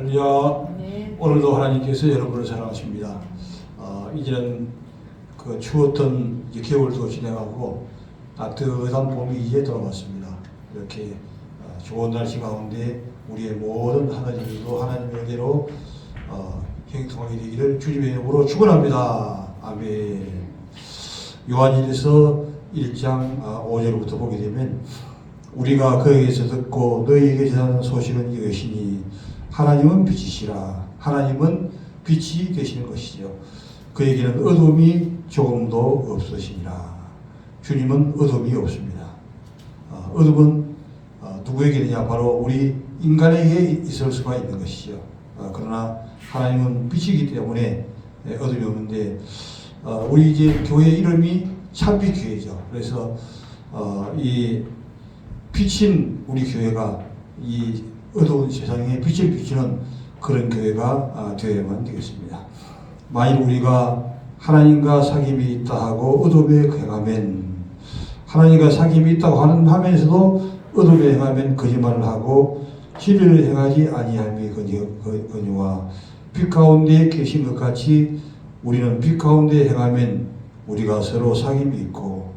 할렐루야. 네. 오늘도 하나님께서 여러분을 사랑하십니다. 이제는 그 추웠던 이제 겨울도 지나가고 따뜻한 봄이 이제 돌아왔습니다. 이렇게 좋은 날씨 가운데 우리의 모든 하나님 일도 하나님에게로 형통하게 되기를 주님의 이름으로 축원합니다. 아멘. 요한일서 1장 5절부터 보게 되면 우리가 그에게서 듣고 너희에게 전하는 소식은 이것이니 하나님은 빛이시라. 하나님은 빛이 되시는 것이죠. 그에게는 어둠이 조금도 없으시니라. 주님은 어둠이 없습니다. 어둠은 누구에게냐? 바로 우리 인간에게 있을 수가 있는 것이죠. 그러나 하나님은 빛이기 때문에 어둠이 없는데 우리 이제 교회 이름이 참빛교회죠. 그래서 이 빛인 우리 교회가 이 어두운 세상에 빛을 비추는 그런 교회가 되어야만 되겠습니다. 만일 우리가 하나님과 사귐이 있다 하고 어둠에 행하면, 하나님과 사귐이 있다고 하면서도 어둠에 행하면 거짓말을 하고 진리를 행하지 아니함이 거니와 빛 가운데 계신 것 같이 우리는 빛 가운데 행하면 우리가 서로 사귐이 있고,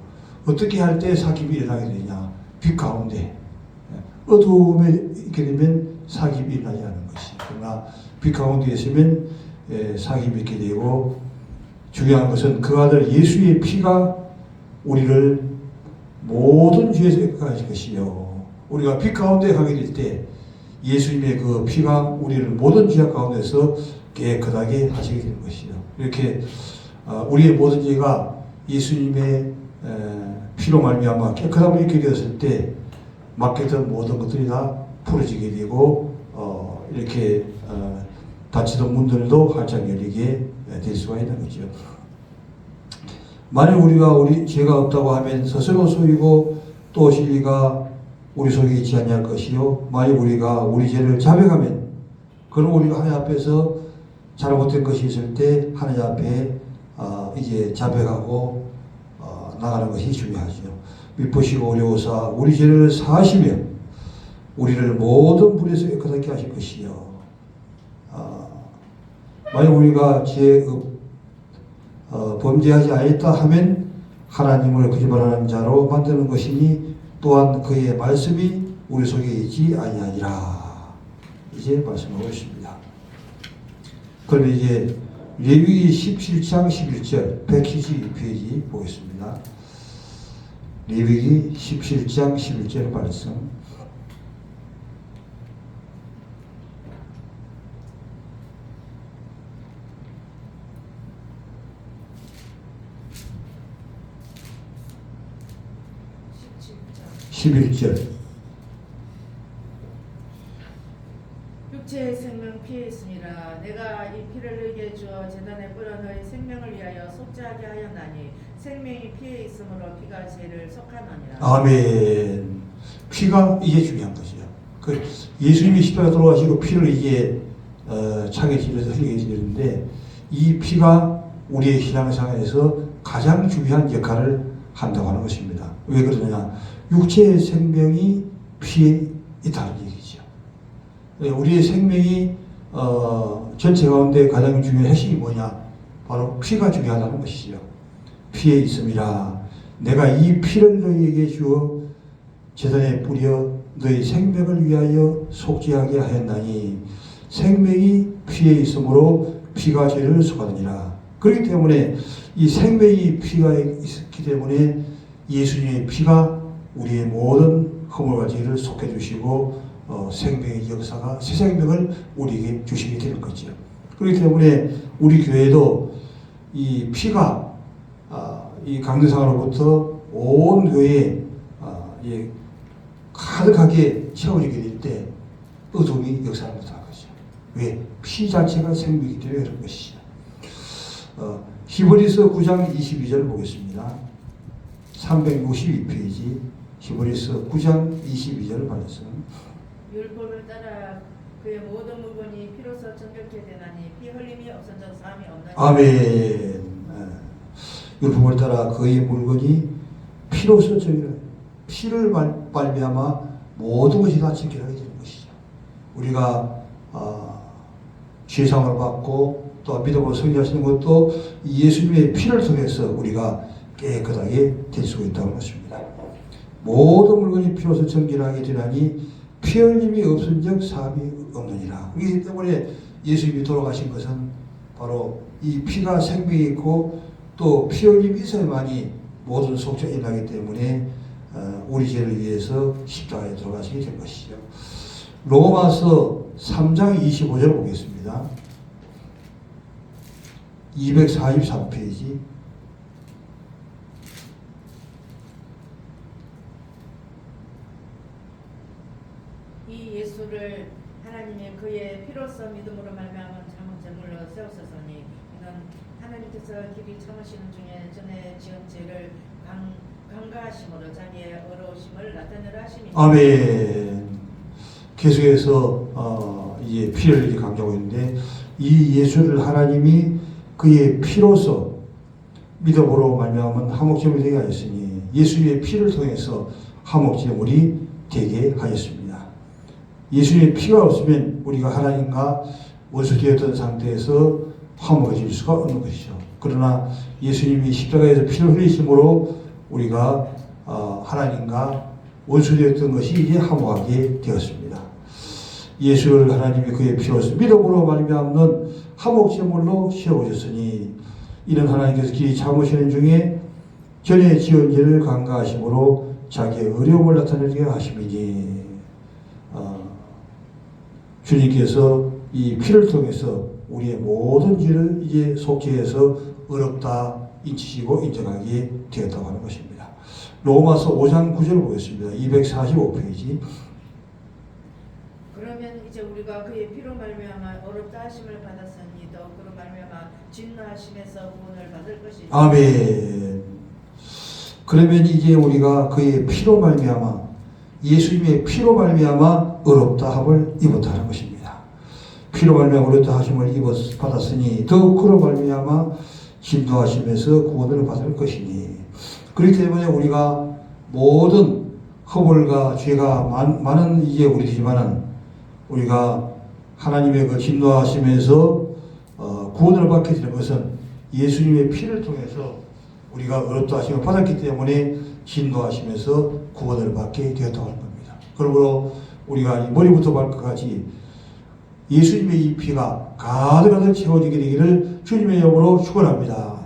어떻게 할 때 사귐이 일어나게 되냐? 빛 가운데. 어두움에 있게 되면 사귐이 일어나지 않는 것이. 그러나 빛 가운데 있으면 사귐이 있게 되고, 중요한 것은 그 아들 예수의 피가 우리를 모든 죄에서 깨끗하실 것이요. 우리가 빛 가운데 가게 될 때 예수님의 그 피가 우리를 모든 죄 가운데서 깨끗하게 하시게 되는 것이요. 이렇게 우리의 모든 죄가 예수님의 피로 말미암아 깨끗함을 입게 되었을 때 맡겼던 모든 것들이 다 풀어지게 되고 이렇게 닫히던 문들도 활짝 열리게 될 수가 있는 거죠. 만일 우리 죄가 없다고 하면 스스로 속이고 또 진리가 우리 속에 있지 아니할 것이요. 만일 우리가 우리 죄를 자백하면, 그럼 우리가 하나님 앞에서 잘못된 것이 있을 때 하나님 앞에 이제 자백하고 나가는 것이 중요하죠. 미쁘시고 어려우사 우리 죄를 사하시며 우리를 모든 불에서 깨끗하게 하실 것이요. 만약 우리가 범죄하지 않았다 하면 하나님을 거짓말하는 자로 만드는 것이니 또한 그의 말씀이 우리 속에 있지 아니하니라. 이제 말씀하고 있습니다. 그럼 이제 레위기 17장 11절 172페이지 보겠습니다. 레위기 17장 11절 말씀. 육체의 생명 피에 있으니라. 내가 이 피를 너희에게 주어 제단에 뿌려 너희 생명을 위하여 속죄하게 하였나니 생명이 피에 있으므로 피가 죄를 속하느니라. 아멘. 피가 이게 중요한 것이죠. 그 예수님이 십자가 돌아가시고 피를 이제 차게 지려서 흘리게 지르는데 이 피가 우리의 신앙생활에서 가장 중요한 역할을 한다고 하는 것입니다. 왜 그러냐? 육체의 생명이 피에 있다는 얘기죠. 우리의 생명이 전체 가운데 가장 중요한 핵심이 뭐냐? 바로 피가 중요하다는 것이죠. 피에 있음이라. 내가 이 피를 너희에게 주어 제단에 뿌려 너희 생명을 위하여 속죄하게 하였나니 생명이 피에 있으므로 피가 죄를 속하느니라. 그렇기 때문에 이 생명이 피가 있기 때문에 예수님의 피가 우리의 모든 허물과 죄를 속해 주시고 생명의 역사가 새 생명을 우리에게 주시게 되는 거죠. 그렇기 때문에 우리 교회도 이 피가 이 강대상으로부터 온 교회에 가득하게 채워지게 될 때 어둠이 역사를 못하는 거죠. 왜? 피 자체가 생명이기 때문에 그런 것이죠. 히브리서 9장 22절 보겠습니다. 362페이지 히브리서 9장 22절 말씀. 율법을 따라 그의 모든 물건이 피로서 정결케 되나니 피 흘림이 없어져 사함이 없나니. 아멘. 율법을 따라 그의 물건이 피로서 정결, 피를 말미암아 모든 것이 다 정결하게 되는 것이죠. 우리가 죄상을 받고 또 믿음으로 성취하시는 것도 예수님의 피를 통해서 우리가 깨끗하게 될 수가 있다는 것입니다. 모든 물건이 피로서 정결하게 되나니 피 흘림이 없은즉 사함이 없느니라. 그렇기 때문에 예수님이 돌아가신 것은 바로 이 피가 생명이 있고 또 피 흘림이 있어야만이 모든 속죄가 일어나기 때문에 우리 죄를 위해서 십자가에 돌아가시게 된 것이죠. 로마서 3장 25절 보겠습니다. 243페이지. 이 예수를 하나님이 그의 피로써 믿음으로 말미암은 참은 제물로 세우셨으니 이는 하나님께서 길이 참으시는 중에 전에 지은 죄를 강가하심으로 자기의 어려우심을 나타내려 하심이니. 아멘. 계속해서 이제 피를 이렇게 강조하고 있는데 이 예수를 하나님이 그의 피로써 믿음으로 말미암은 화목제물이 되게 하였으니 예수의 피를 통해서 화목제물이 되게 하였습니다. 예수님의 피가 없으면 우리가 하나님과 원수되었던 상태에서 화목해질 수가 없는 것이죠. 그러나 예수님이 십자가에서 피를 흘리심으로 우리가 하나님과 원수되었던 것이 이제 화목하게 되었습니다. 예수를 하나님이 그의 피로서 믿음으로 말미암는 화목제물로 세워주셨으니 이는 하나님께서 길이 참으시는 중에 전에 지은 죄를 강가하심으로 자기의 어려움을 나타내게 하심이니 주님께서 이 피를 통해서 우리의 모든 죄를 이제 속죄해서 어렵다 인치시고 인정하게 되었다고 하는 것입니다. 로마서 5장 9절을 보겠습니다. 245페이지. 그러면 이제 우리가 그의 피로 말미암아 어렵다 하심을 받았으니 더 그로 말미암아 진노하심에서 구원을 받을 것이니. 아멘. 그러면 이제 우리가 그의 피로 말미암아 예수님의 피로 말미암아 어렵다 함을 입었다는 것입니다. 피로 말미암아 어렵다 하심을 받았으니 더욱 그로 말미암아 진노하심에서 구원을 받을 것이니. 그렇기 때문에 우리가 모든 허물과 죄가 많은 이제 우리지만은 우리가 하나님의 그 진노하심에서 구원을 받게 되는 것은 예수님의 피를 통해서 우리가 어렵다 하심을 받았기 때문에 진노하심에서 구원을 받게 되었다고 하는 겁니다. 그러므로 우리가 이 머리부터 발끝까지 예수님의 이 피가 가득가득 채워지게 되기를 주님의 이름으로 축원합니다.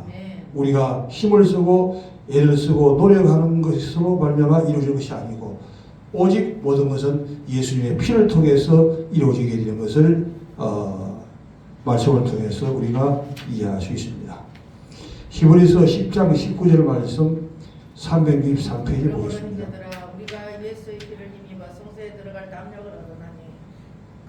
우리가 힘을 쓰고 애를 쓰고 노력하는 것으로 말미암아 이루어질 것이 아니고 오직 모든 것은 예수님의 피를 통해서 이루어지게 되는 것을 말씀을 통해서 우리가 이해할 수 있습니다. 히브리서 10장 19절 말씀 363페이지 보겠습니다. 우리가 예수의 피를 힘입어 성소에 들어갈 담력을 얻으나니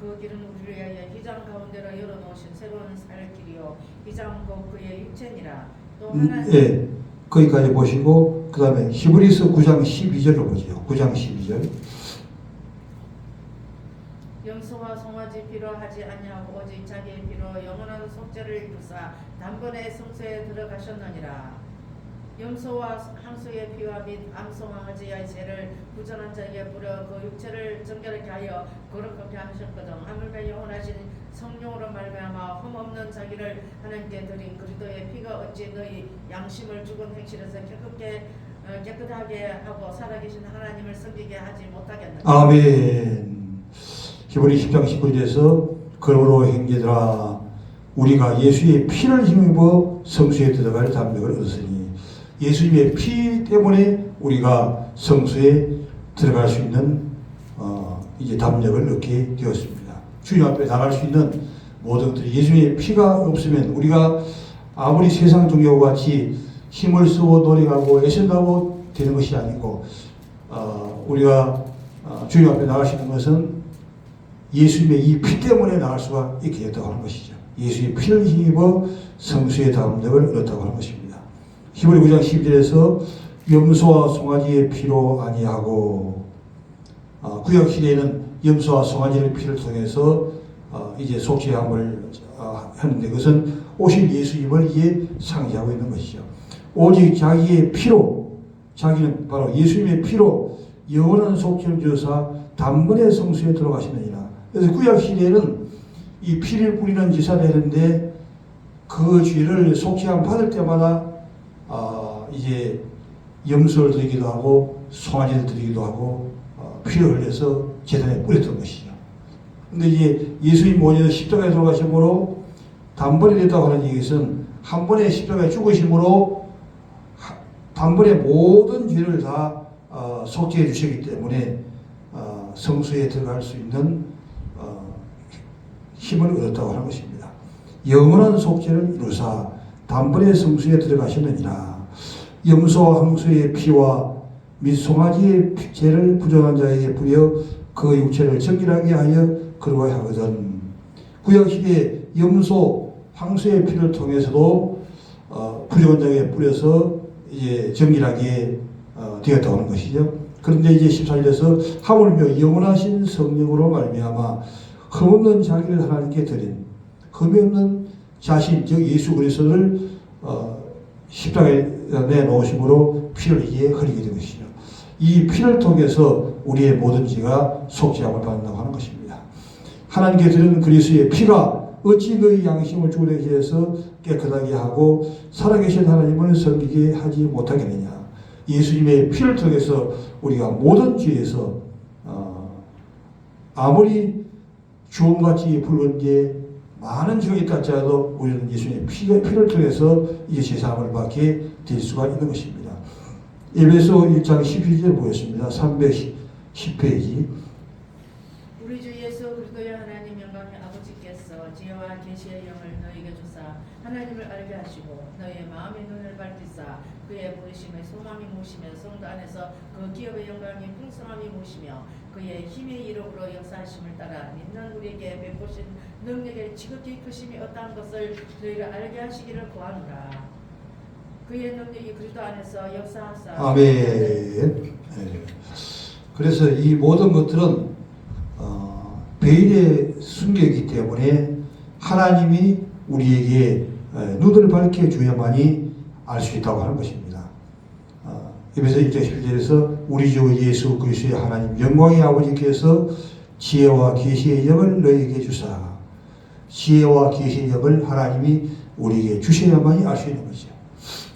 그 길은 우리를 위하여 휘장 가운데로 열어놓으신 새로운 살 길이요 휘장 곧 그의 육체니라. 또 하나님 예, 거기까지 보시고 그 다음에 히브리서 9장 12절로 보죠. 9장 12절. 염소와 송아지 피로 하지 아니하고 오직 자기의 피로 영원한 속죄를 이루사 단번에 성소에 들어가셨느니라. 염소와 항소의 피와 및 암송아지의 죄를 부전한 자에게 뿌려 그 육체를 정결하게 하여 거룩하게 하셨거든. 하물며 영원하신 성령으로 말미암아 흠없는 자기를 하나님께 드린 그리스도의 피가 어찌 너희 양심을 죽은 행실에서 깨끗하게 하고 살아계신 하나님을 섬기게 하지 못하겠느냐. 아멘. 히브리 10장 19절에서 그러므로 형제들아 우리가 예수의 피를 힘입어 성수에 들어갈 담력을 얻었으니 예수님의 피 때문에 우리가 성수에 들어갈 수 있는 이제 담력을 얻게 되었습니다. 주님 앞에 나갈 수 있는 모든 것들이 예수님의 피가 없으면 우리가 아무리 세상 종교와 같이 힘을 쓰고 노력하고 애쓴다고 되는 것이 아니고 우리가 주님 앞에 나갈 수 있는 것은 예수님의 이 피 때문에 나갈 수가 있게 됐다고 하는 것이죠. 예수의 피를 힘입어 성수의 담력을 얻었다고 하는 것입니다. 히브리 9장 12절에서 염소와 송아지의 피로 아니하고 구약 시대에는 염소와 송아지의 피를 통해서 이제 속죄함을 하는데 그것은 오실 예수님을 이에 상징하고 있는 것이죠. 오직 자기의 피로 자기는 바로 예수님의 피로 영원한 속죄를 주사 단번에 성수에 들어가시느니라. 그래서 구약 시대에는 이 피를 뿌리는 제사를 했는데 그 죄를 속죄함 받을 때마다 이제 염소를 드리기도 하고 송아지를 드리기도 하고 피를 흘려서 제단에 뿌렸던 것이죠. 근데 이제 예수님 오셔서 십자가에 돌아가심으로 단번에 됐다고 하는 얘기는 한 번에 십자가에 죽으심으로 단번에 모든 죄를 다 속죄해 주시기 때문에 성소에 들어갈 수 있는 힘을 얻었다고 하는 것입니다. 영원한 속죄를 이루사 단번에 성소에 들어가셨느니라. 염소와 항소의 피와 및 송아지의 죄를 부정한 자에게 뿌려 그 육체를 정결하게 하여 그러하게 하거든. 구약시대에 염소, 황소의 피를 통해서도 부정한 자에게 뿌려서 이제 정결하게 되었다고 하는 것이죠. 그런데 이제 14절에서 하물며 영원하신 성령으로 말미암아 흠없는 자기를 하나님께 드린 흠이 없는 자신 즉 예수 그리스도를 십자가에 내놓으심으로 피를 이에 흘리게 된 것이죠. 이 피를 통해서 우리의 모든 죄가 속죄함을 받는다고 하는 것입니다. 하나님께 드리는 그리스도의 피가 어찌 너희 양심을 주되게 해서 깨끗하게 하고 살아계신 하나님을 섬기게 하지 못하겠느냐. 예수님의 피를 통해서 우리가 모든 죄에서 아무리 주홍같이 붉은 게 많은 죄가 있다 할지라도 우리는 예수님의 피를 통해서 이 제사함을 받게 될 수가 있는 것입니다. 에베소 1장 12절 보겠습니다. 310페이지. 우리 주 예수 그리스도의 하나님 영광의 아버지께서 지혜와 계시의 영을 너희에게 주사 하나님을 알게 하시고 너희의 마음의 눈을 밝히사 그의 부르심의 소망이 무시며 성도 안에서 그 기업의 영광이 풍성함이 무시며 그의 힘의 이름으로 역사하심을 따라 믿는 우리에게 베푸신 능력의 지극히 크심이 어떠한 것을 너희가 알게 하시기를 구하노라. 그의 능력이 그리스도 안에서 역사하사 아멘. 네. 그래서 이 모든 것들은 베일의 순교이기 때문에 하나님이 우리에게 눈을 밝혀줘야만이 알 수 있다고 하는 것입니다. 에베소 1장 11절에서 우리 주 예수 그리스도의 하나님 영광의 아버지께서 지혜와 계시의 영을 너희에게 주사 지혜와 계시의 영을 하나님이 우리에게 주셔야만이 알 수 있는 것이죠.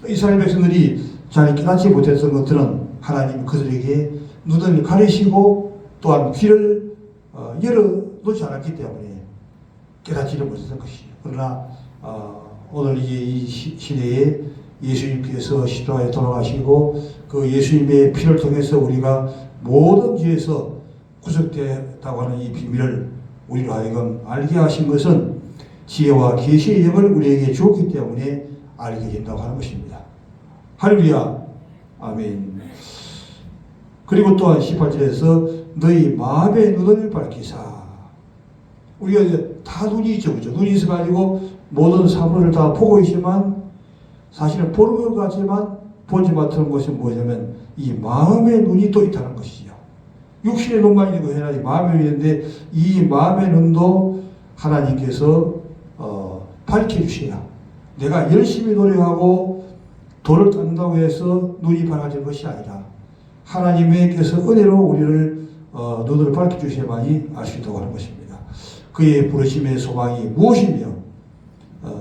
이스라엘 백성들이 잘 깨닫지 못했던 것들은 하나님 그들에게 눈을 가리시고 또한 귀를 열어놓지 않았기 때문에 깨닫지를 못했던 것이죠. 그러나 오늘 이제 이 시대에 예수님께서 십자가에 돌아가시고 그 예수님의 피를 통해서 우리가 모든 죄에서 구속되었다고 하는 이 비밀을 우리로 하여금 알게 하신 것은 지혜와 계시의 영을 우리에게 주었기 때문에 알게 된다고 하는 것입니다. 할렐루야. 아멘. 그리고 또한 18절에서 너희 마음의 눈을 밝히사. 우리가 이제 다 눈이 있죠. 그렇죠? 눈이 있어가지고 모든 사물을 다 보고 있지만 사실은 보는 것 같지만 보지 못하는 것이 뭐냐면 이 마음의 눈이 또 있다는 것이죠. 육신의 눈만 있는 거 해야 마음의 눈이 있는데 이 마음의 눈도 하나님께서 밝혀주셔야 내가 열심히 노력하고 돌을 닦는다고 해서 눈이 밝아질 것이 아니라 하나님께서 은혜로 우리를 눈을 밝혀주셔야만이 알 수 있다고 하는 것입니다. 그의 부르심의 소망이 무엇이며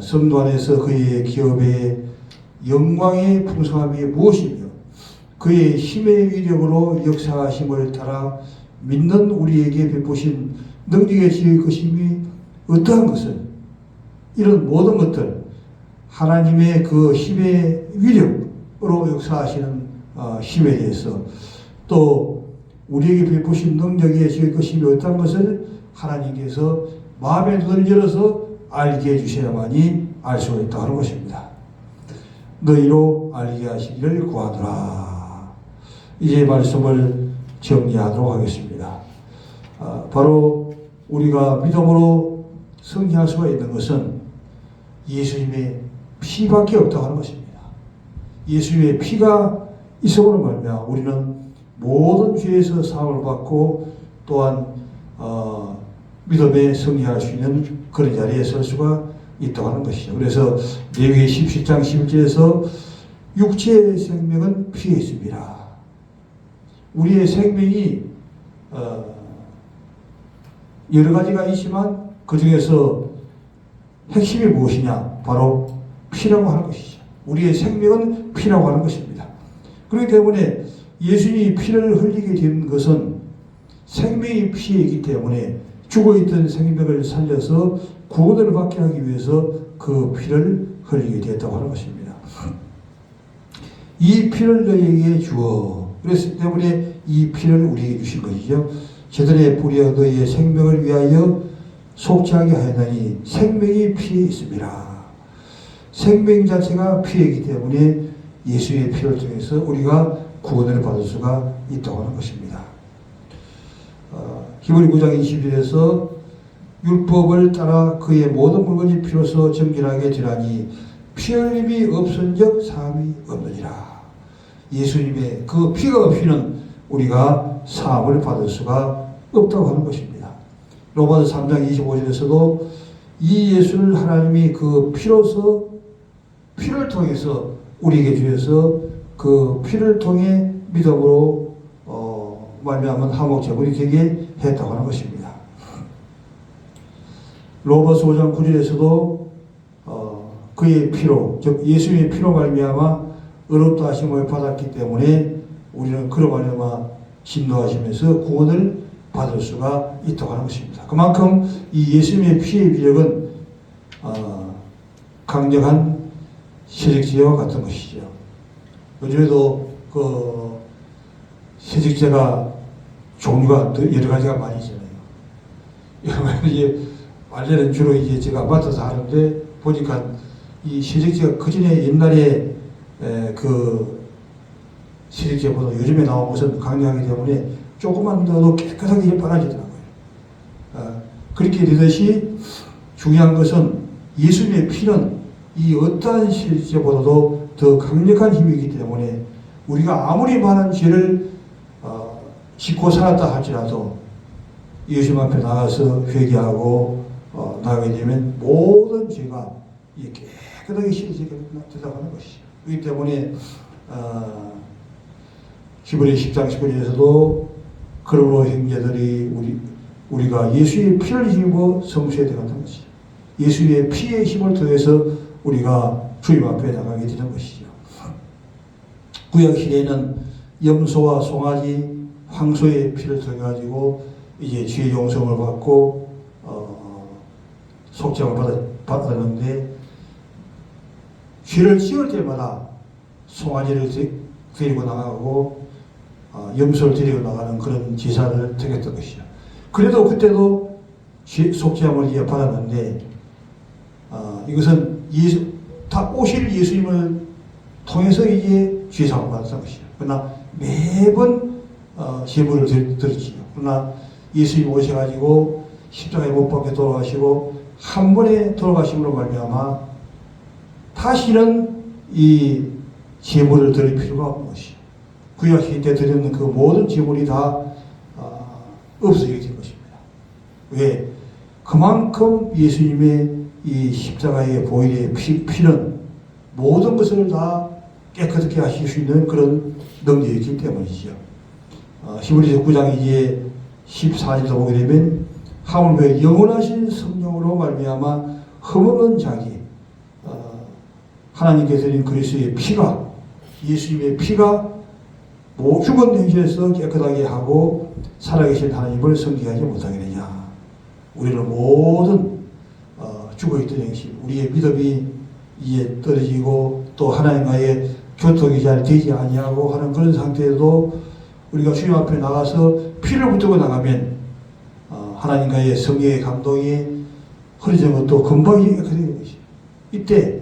성도 안에서 그의 기업의 영광의 풍성함이 무엇이며 그의 힘의 위력으로 역사하심을 따라 믿는 우리에게 베푸신 능력의 지혜심이 어떠한 것을 이런 모든 것들 하나님의 그 힘의 위력으로 역사하시는 힘에 대해서 또 우리에게 베푸신 능력의 지혜심이 어떠한 것을 하나님께서 마음의 눈을 열어서 알게 해주셔야만이 알 수가 있다 하는 것입니다. 너희로 알게 하시기를 구하노라. 이제 말씀을 정리하도록 하겠습니다. 바로 우리가 믿음으로 승리할 수가 있는 것은 예수님의 피밖에 없다고 하는 것입니다. 예수님의 피가 있음으로 말미암아 우리는 모든 죄에서 사함을 받고 또한 믿음에 승리할 수 있는 그런 자리에 설 수가 있다고 하는 것이죠. 그래서 레위기 17장 11절에서 육체의 생명은 피에 있습니다. 우리의 생명이 여러 가지가 있지만 그 중에서 핵심이 무엇이냐? 바로 피라고 하는 것이죠. 우리의 생명은 피라고 하는 것입니다. 그렇기 때문에 예수님이 피를 흘리게 된 것은 생명이 피이기 때문에 죽어있던 생명을 살려서 구원을 받게 하기 위해서 그 피를 흘리게 되었다고 하는 것입니다. 이 피를 너희에게 주어. 그랬기 때문에 이 피를 우리에게 주신 것이죠. 제들의 뿌리여 너희의 생명을 위하여 속죄하게 하였나니 생명이 피에 있습니다. 생명 자체가 피이기 때문에 예수의 피를 통해서 우리가 구원을 받을 수가 있다고 하는 것입니다. 히브리 9장 20절에서 율법을 따라 그의 모든 물건이 피로서 정결하게 되라니 피 흘림이 없은즉 사함이 없느니라. 예수님의 그 피가 없이는 우리가 사함을 받을 수가 없다고 하는 것입니다. 로마서 3장 25절에서도 이 예수를 하나님이 그 피로서 피를 통해서 우리에게 주셔서 그 피를 통해 믿음으로 말미암은 화목 제물이 되게 했다고 하는 것입니다. 로마서 5장 9절에서도 그의 피로, 즉 예수님의 피로 말미암아 의롭다 하심을 받았기 때문에 우리는 그로 말미암아 진노하시면서 구원을 받을 수가 있다고 하는 것입니다. 그만큼 이 예수님의 피의 위력은 강력한 세력제와 같은 것이죠. 요즘에도 그 세력제가 종류가 여러 가지가 많이 있잖아요. 이제 원래는 주로 이제 제가 맡아서 하는데 보니까 이 세력제가 그 전에 옛날에 그 세력제보다 요즘에 나온 것은 강력하기 때문에 조금만 더도 깨끗하게 빨아지더라고요. 그렇게 되듯이 중요한 것은 예수님의 피는 이 어떠한 세력제보다도 더 강력한 힘이기 때문에 우리가 아무리 많은 죄를 짓고 살았다 할지라도 예수님 앞에 나가서 회개하고 나가게 되면 모든 죄가 깨끗하게 씻어지게 된다고 하는 것이죠. 그렇기 때문에 히브리 10장 19절에서도 그러므로 형제들이 우리가 예수의 피를 힘입어 성수에 들어간다는 것이죠. 예수의 피의 힘을 통해서 우리가 주님 앞에 나가게 되는 것이죠. 구약 시대에는 염소와 송아지, 황소의 피를 통해 가지고 이제 죄 용서를 받고 속죄를 받았는데 죄를 지을 때마다 송아지를 데리고 나가고 염소를 데리고 나가는 그런 제사를 드렸던 것이죠. 그래도 그때도 속죄함을 이제 받았는데 이것은 다 오실 예수님을 통해서 이제 죄사함을 받았던 것이죠. 그러나 매번 제물을 드렸지요. 그러나 예수님 오셔가지고 십자가에 못 박혀 돌아가시고 한 번에 돌아가심으로 말미암아 다시는 이 제물을 드릴 필요가 없는 것이요. 구약 시대 때 드렸는 그 모든 제물이 다 없어지게 된 것입니다. 왜? 그만큼 예수님의 이 십자가의 보혈의 피는 모든 것을 다 깨끗하게 하실 수 있는 그런 능력이 있기 때문이죠. 히브리서 9장 이제 14절도 보게 되면 하물며 영원하신 성령으로 말미암아 흠없는 자기 하나님께서 드린 그리스도의 피가 예수님의 피가 죽은 행실에서 깨끗하게 하고 살아계신 하나님을 성기하지 못하겠느냐. 우리는 모든 죽어있던 행실 우리의 믿음이 이제 떨어지고 또 하나님과의 교통이 잘 되지 아니하고 하는 그런 상태에도 우리가 주님 앞에 나가서 피를 붙들고 나가면 하나님과의 성령의 감동이 흐려진 것도 금방 깨끗하게 되는 것이죠. 이때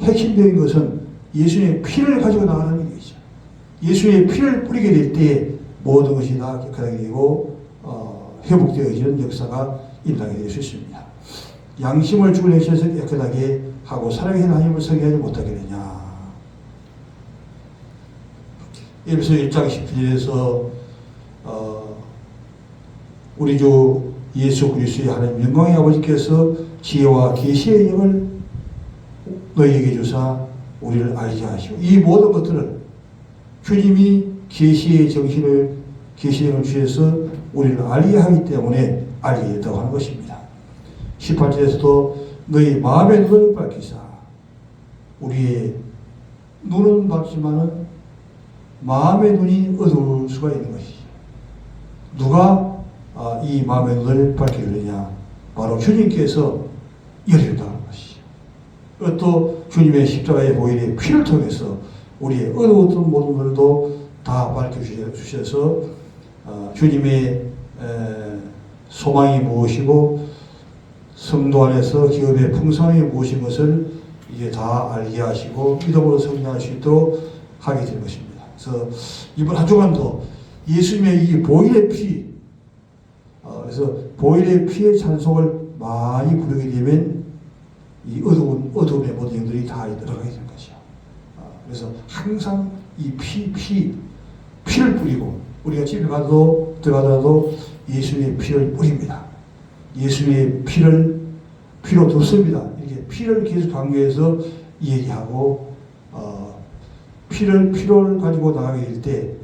핵심적인 것은 예수님의 피를 가지고 나가는 것이죠. 예수의 피를 뿌리게 될 때 모든 것이 다 깨끗하게 되고 회복되어지는 역사가 일어나게 될 수 있습니다. 양심을 죽을 행실에서 깨끗하게 하고 살아계신 하나님을 성경하지 못하겠느냐. 에베소 1장 10절에서 우리 주 예수 그리스도의 하나님 영광의 아버지께서 지혜와 계시의 영을 너희에게 주사 우리를 알게 하시고 이 모든 것들을 주님이 계시의 정신을 계시의 영을 주셔서 우리를 알게 하기 때문에 알게 됐다고 하는 것입니다. 18절에서도 너희 마음의 눈을 밝히사. 우리의 눈은 밝지만은 마음의 눈이 어두울 수가 있는 것이죠. 누가 이 마음의 눈을 밝히느냐? 바로 주님께서 열린다 하는 것이죠. 또 주님의 십자가의 보혈의 피를 통해서 우리의 어두웠던 모든 것들도 다 밝혀주셔서 주님의 소망이 무엇이고 성도 안에서 기업의 풍성함이 무엇인 것을 이제 다 알게 하시고 믿음으로 성장할 수 있도록 하게 될 것입니다. 그래서 이번 한 주간도 예수님의 이 보혈의 피, 그래서 보혈의 피의 찬송을 많이 부르게 되면 이 어두움의 모든 영들이 다 들어가게 될 것이요. 그래서 항상 이 피를 뿌리고 우리가 집에 들어가더라도 예수님의 피를 뿌립니다. 예수님의 피로 덮습니다. 이렇게 피를 계속 강조해서 얘기하고 피를 가지고 나가게 될 때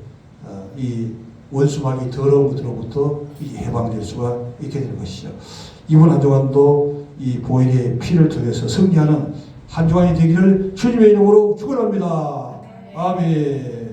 이 원수마귀 더러운 것으로부터 해방될 수가 있게 되는 것이죠. 이번 한 주간도 이 보혈의 피를 통해서 승리하는 한 주간이 되기를 주님의 이름으로 축원합니다. 아멘.